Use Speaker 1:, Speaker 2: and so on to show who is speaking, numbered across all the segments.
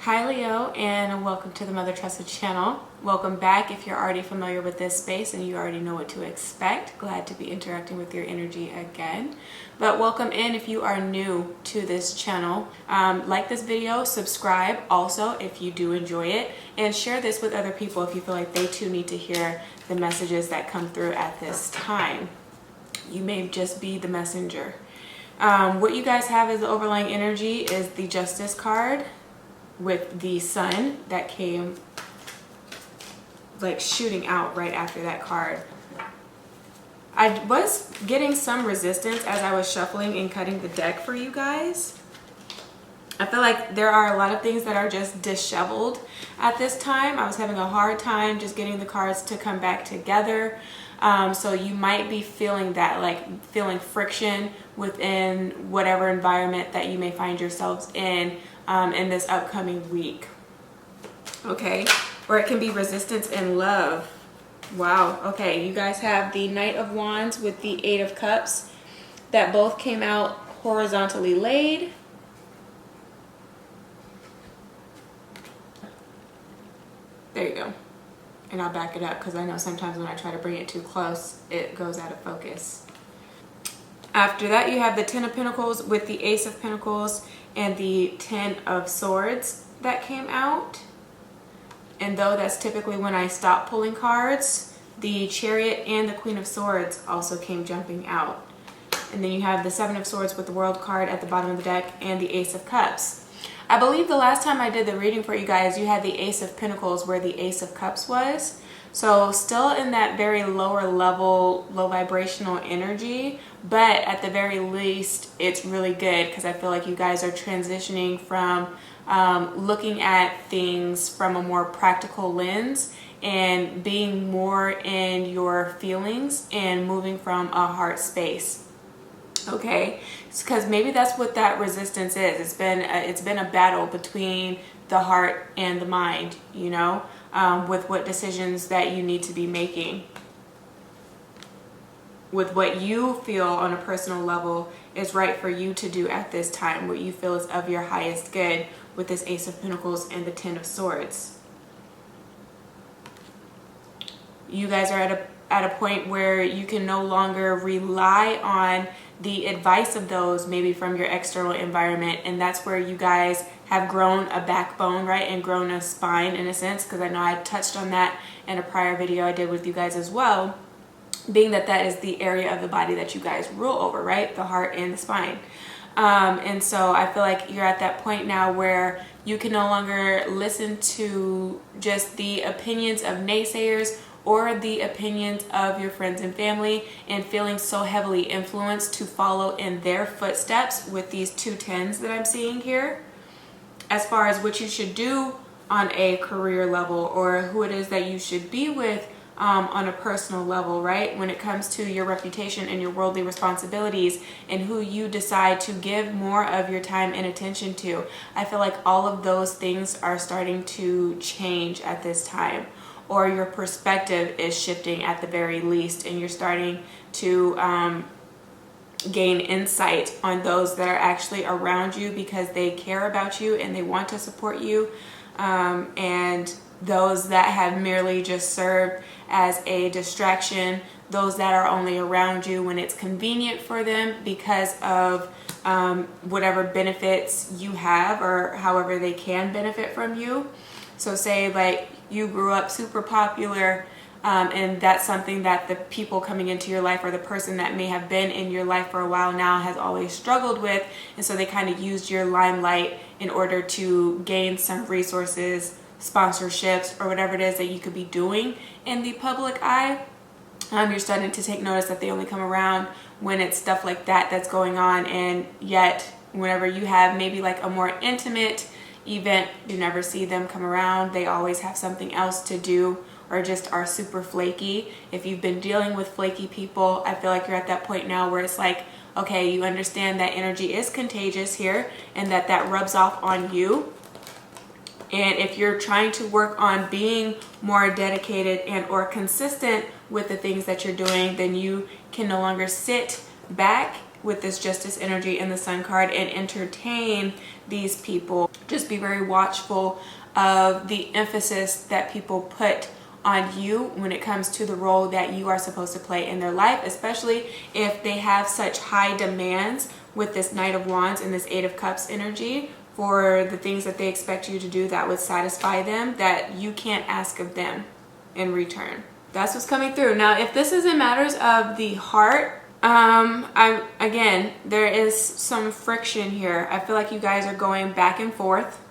Speaker 1: Hi Leo, and welcome to the Mother Tressa channel. Welcome back if you're already familiar with this space and you already know what to expect. Glad to be interacting with your energy again. But welcome in if you are new to this channel. Like this video, subscribe also if you do enjoy it, and share this with other people if you feel like they too need to hear the messages that come through at this time. You may just be the messenger. What you guys have as the overlying energy is the Justice card, with the sun that came like shooting out right after that card. I was getting some resistance as I was shuffling and cutting the deck for you guys. I feel like there are a lot of things that are just disheveled at this time. I was having a hard time just getting the cards to come back together. So you might be feeling that, like feeling friction within whatever environment that you may find yourselves in this upcoming week. Okay, or it can be resistance in love. Wow. Okay, you guys have the Knight of Wands with the Eight of Cups that both came out horizontally laid. There you go. And I'll back it up because I know sometimes when I try to bring it too close, it goes out of focus. After that, you have the Ten of Pentacles with the Ace of Pentacles and the Ten of Swords that came out. And though that's typically when I stop pulling cards, the Chariot and the Queen of Swords also came jumping out. And then you have the Seven of Swords with the World card at the bottom of the deck and the Ace of Cups. I believe the last time I did the reading for you guys, you had the Ace of Pentacles where the Ace of Cups was. So still in that very lower level, low vibrational energy, but at the very least, it's really good because I feel like you guys are transitioning from looking at things from a more practical lens and being more in your feelings and moving from a heart space. Okay, because maybe that's what that resistance is. It's been a battle between the heart and the mind, you know, with what decisions that you need to be making, with what you feel on a personal level is right for you to do at this time, what you feel is of your highest good, with this Ace of Pentacles and the Ten of Swords. You guys are at a point where you can no longer rely on the advice of those maybe from your external environment, and that's where you guys have grown a backbone, right, and grown a spine in a sense, because I know I touched on that in a prior video I did with you guys as well, being that that is the area of the body that you guys rule over, right, the heart and the spine. And so I feel like you're at that point now where you can no longer listen to just the opinions of naysayers or the opinions of your friends and family, and feeling so heavily influenced to follow in their footsteps with these two tens that I'm seeing here, as far as what you should do on a career level or who it is that you should be with on a personal level, right? When it comes to your reputation and your worldly responsibilities and who you decide to give more of your time and attention to. I feel like all of those things are starting to change at this time, or your perspective is shifting at the very least, and you're starting to gain insight on those that are actually around you because they care about you and they want to support you, and those that have merely just served as a distraction, those that are only around you when it's convenient for them because of whatever benefits you have or however they can benefit from you. So say like you grew up super popular, and that's something that the people coming into your life or the person that may have been in your life for a while now has always struggled with, and so they kind of used your limelight in order to gain some resources, sponsorships, or whatever it is that you could be doing in the public eye. You're starting to take notice that they only come around when it's stuff like that that's going on, and yet whenever you have maybe like a more intimate event, you never see them come around. They always have something else to do or just are super flaky. If you've been dealing with flaky people, I feel like you're at that point now where it's like, okay, you understand that energy is contagious here and that rubs off on you. And if you're trying to work on being more dedicated and or consistent with the things that you're doing, then you can no longer sit back with this Justice energy and the Sun card and entertain these people. Just be very watchful of the emphasis that people put on you when it comes to the role that you are supposed to play in their life, especially if they have such high demands with this Knight of Wands and this Eight of Cups energy for the things that they expect you to do that would satisfy them, that you can't ask of them in return. That's what's coming through. Now, if this is in matters of the heart, again, there is some friction here. I feel like you guys are going back and forth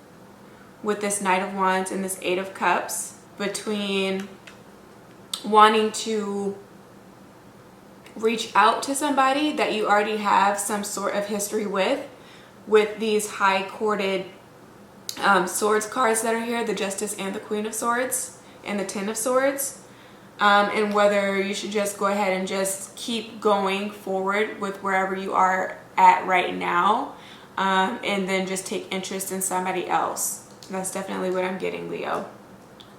Speaker 1: with this Knight of Wands and this Eight of Cups, between wanting to reach out to somebody that you already have some sort of history with these high courted swords cards that are here, the Justice and the Queen of Swords and the Ten of Swords, and whether you should just go ahead and just keep going forward with wherever you are at right now, and then just take interest in somebody else. That's definitely what I'm getting, Leo.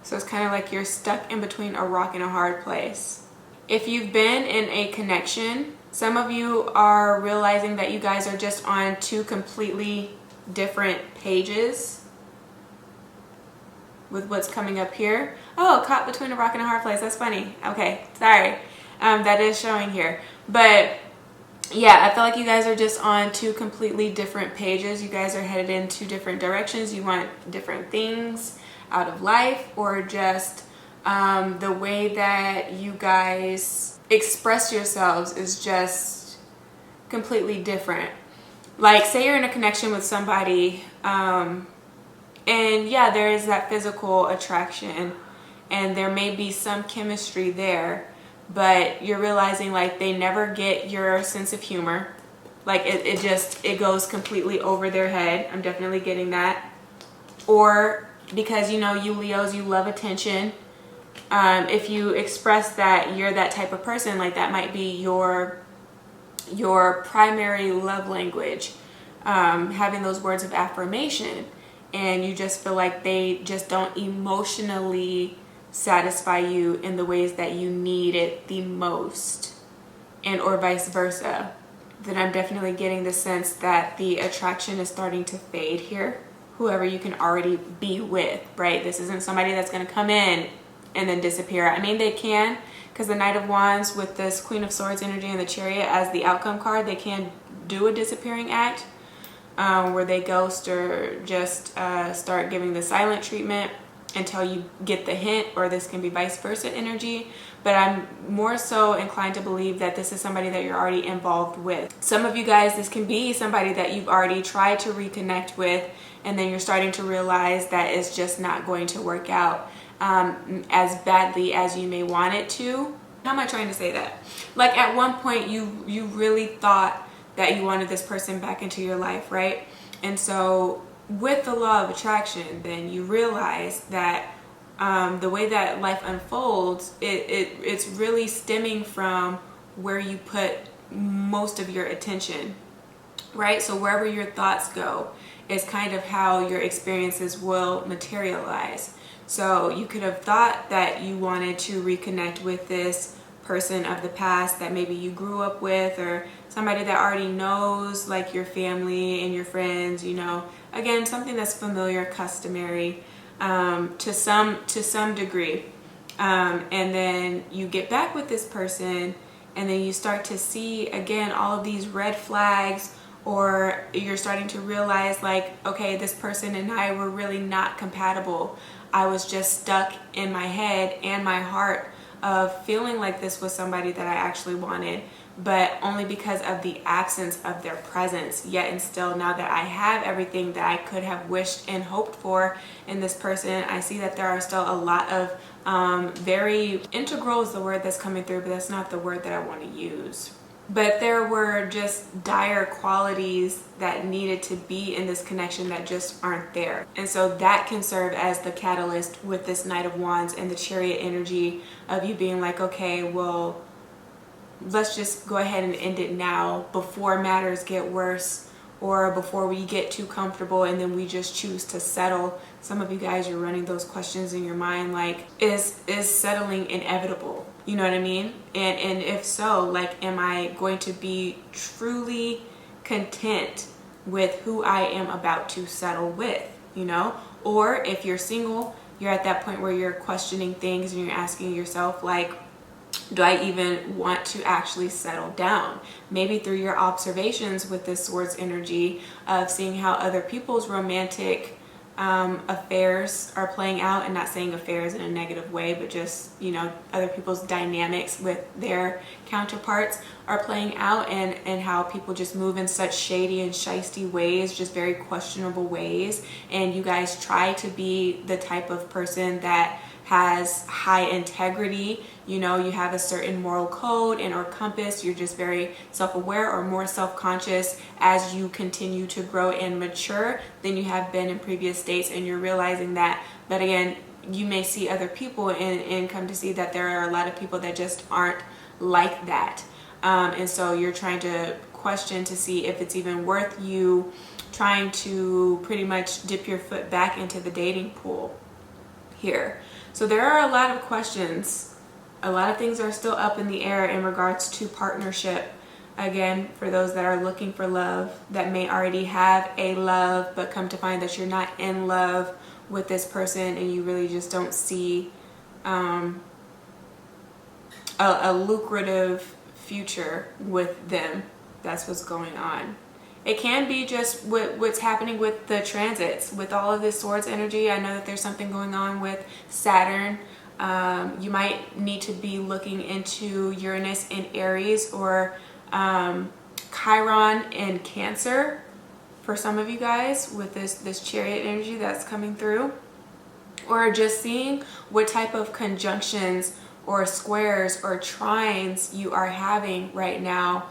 Speaker 1: So it's kind of like you're stuck in between a rock and a hard place. If you've been in a connection, some of you are realizing that you guys are just on two completely different pages with what's coming up here. Oh, caught between a rock and a hard place. That's funny. Okay, sorry. That is showing here. But yeah, I feel like you guys are just on two completely different pages. You guys are headed in two different directions. You want different things out of life, or just the way that you guys express yourselves is just completely different. Like, say you're in a connection with somebody, and yeah, there is that physical attraction and there may be some chemistry there, but you're realizing like they never get your sense of humor. Like it goes completely over their head. I'm definitely getting that. Or because, you know, you Leos, you love attention. If you express that you're that type of person, like that might be your primary love language, having those words of affirmation, and you just feel like they just don't emotionally satisfy you in the ways that you need it the most, and or vice versa, then I'm definitely getting the sense that the attraction is starting to fade here. Whoever you can already be with, right? This isn't somebody that's going to come in and then disappear. I mean, they can, because the Knight of Wands with this Queen of Swords energy and the Chariot as the outcome card, they can do a disappearing act, where they ghost or just start giving the silent treatment until you get the hint, or this can be vice versa energy. But I'm more so inclined to believe that this is somebody that you're already involved with. Some of you guys, this can be somebody that you've already tried to reconnect with, and then you're starting to realize that it's just not going to work out as badly as you may want it to. How am I trying to say that? Like, at one point you really thought that you wanted this person back into your life, right? And so with the law of attraction, then you realize that the way that life unfolds, it's really stemming from where you put most of your attention, right? So wherever your thoughts go is kind of how your experiences will materialize. So you could have thought that you wanted to reconnect with this person of the past that maybe you grew up with, or somebody that already knows, like your family and your friends, you know, again, something that's familiar, customary, to some degree. And then you get back with this person, and then you start to see again all of these red flags, or you're starting to realize like, okay, this person and I were really not compatible. I was just stuck in my head and my heart of feeling like this was somebody that I actually wanted, but only because of the absence of their presence. Yet and still, now that I have everything that I could have wished and hoped for in this person, I see that there are still a lot of very integral is the word that's coming through, but that's not the word that I want to use. But there were just dire qualities that needed to be in this connection that just aren't there. And so that can serve as the catalyst with this Knight of Wands and the Chariot energy of you being like, okay, well, let's just go ahead and end it now before matters get worse, or before we get too comfortable and then we just choose to settle. Some of you guys, you're running those questions in your mind like, is settling inevitable? You know what I mean? And if so, like, am I going to be truly content with who I am about to settle with, you know? Or if you're single, you're at that point where you're questioning things and you're asking yourself, like, do I even want to actually settle down? Maybe through your observations with this Swords energy of seeing how other people's romantic affairs are playing out, and not saying affairs in a negative way, but just, you know, other people's dynamics with their counterparts are playing out, and how people just move in such shady and shisty ways, just very questionable ways. And you guys try to be the type of person that has high integrity, you know, you have a certain moral code and or compass, you're just very self-aware or more self-conscious as you continue to grow and mature than you have been in previous states, and you're realizing that. But again, you may see other people and come to see that there are a lot of people that just aren't like that, and so you're trying to question to see if it's even worth you trying to pretty much dip your foot back into the dating pool here. So there are a lot of questions. A lot of things are still up in the air in regards to partnership. Again, for those that are looking for love, that may already have a love, but come to find that you're not in love with this person, and you really just don't see a lucrative future with them. That's what's going on. It can be just what's happening with the transits, with all of this Swords energy. I know that there's something going on with Saturn. You might need to be looking into Uranus in Aries, or Chiron in Cancer for some of you guys, with this Chariot energy that's coming through. Or just seeing what type of conjunctions or squares or trines you are having right now,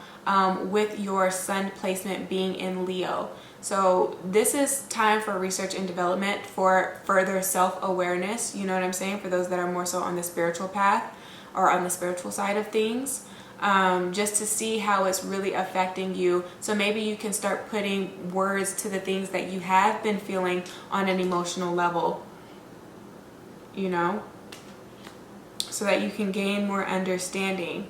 Speaker 1: with your sun placement being in Leo. So this is time for research and development, for further self-awareness, you know what I'm saying, for those that are more so on the spiritual path or on the spiritual side of things, just to see how it's really affecting you. So maybe you can start putting words to the things that you have been feeling on an emotional level, you know, so that you can gain more understanding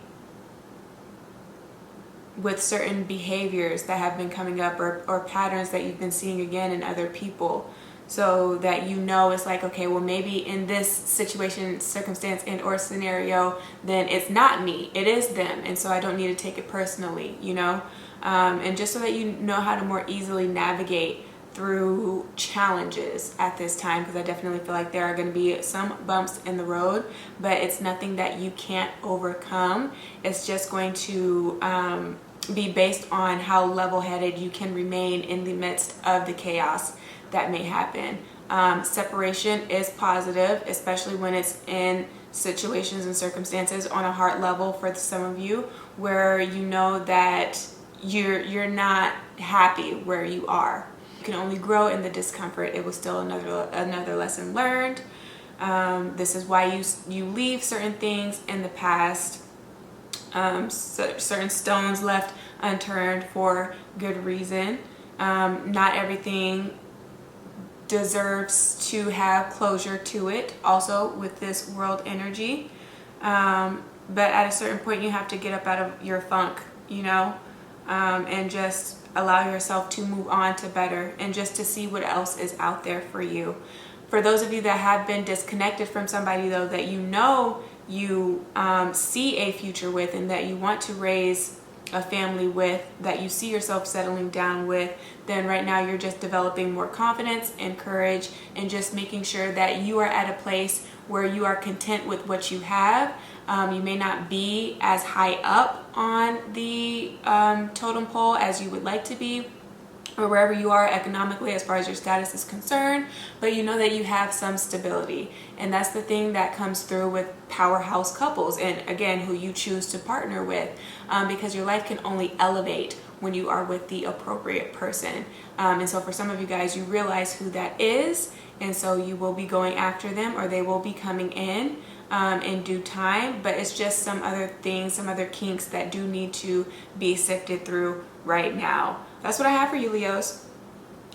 Speaker 1: with certain behaviors that have been coming up, or patterns that you've been seeing again in other people, so that you know it's like, okay, well, maybe in this situation, circumstance, and or scenario, then it's not me, it is them, and so I don't need to take it personally, you know, and just so that you know how to more easily navigate through challenges at this time, because I definitely feel like there are going to be some bumps in the road, but it's nothing that you can't overcome. It's just going to be based on how level-headed you can remain in the midst of the chaos that may happen. Separation is positive, especially when it's in situations and circumstances on a heart level for some of you, where you know that you're not happy where you are. You can only grow in the discomfort. It was still another lesson learned. This is why you leave certain things in the past, certain stones left unturned for good reason. Not everything deserves to have closure to it, also with this world energy, but at a certain point you have to get up out of your funk, you know, and just allow yourself to move on to better, and just to see what else is out there for you. For those of you that have been disconnected from somebody, though, that you know you see a future with, and that you want to raise a family with, that you see yourself settling down with, then right now you're just developing more confidence and courage, and just making sure that you are at a place where you are content with what you have. You may not be as high up on the totem pole as you would like to be, or wherever you are economically as far as your status is concerned, but you know that you have some stability. And that's the thing that comes through with powerhouse couples, and again, who you choose to partner with, because your life can only elevate when you are with the appropriate person. And so for some of you guys, you realize who that is, and so you will be going after them, or they will be coming in due time. But it's just some other things, some other kinks that do need to be sifted through right now. That's what I have for you, Leos.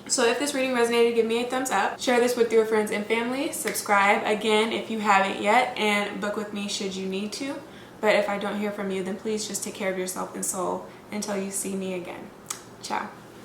Speaker 1: So if this reading resonated, give me a thumbs up. Share this with your friends and family. Subscribe again if you haven't yet, and book with me should you need to. But if I don't hear from you, then please just take care of yourself and soul until you see me again. Ciao.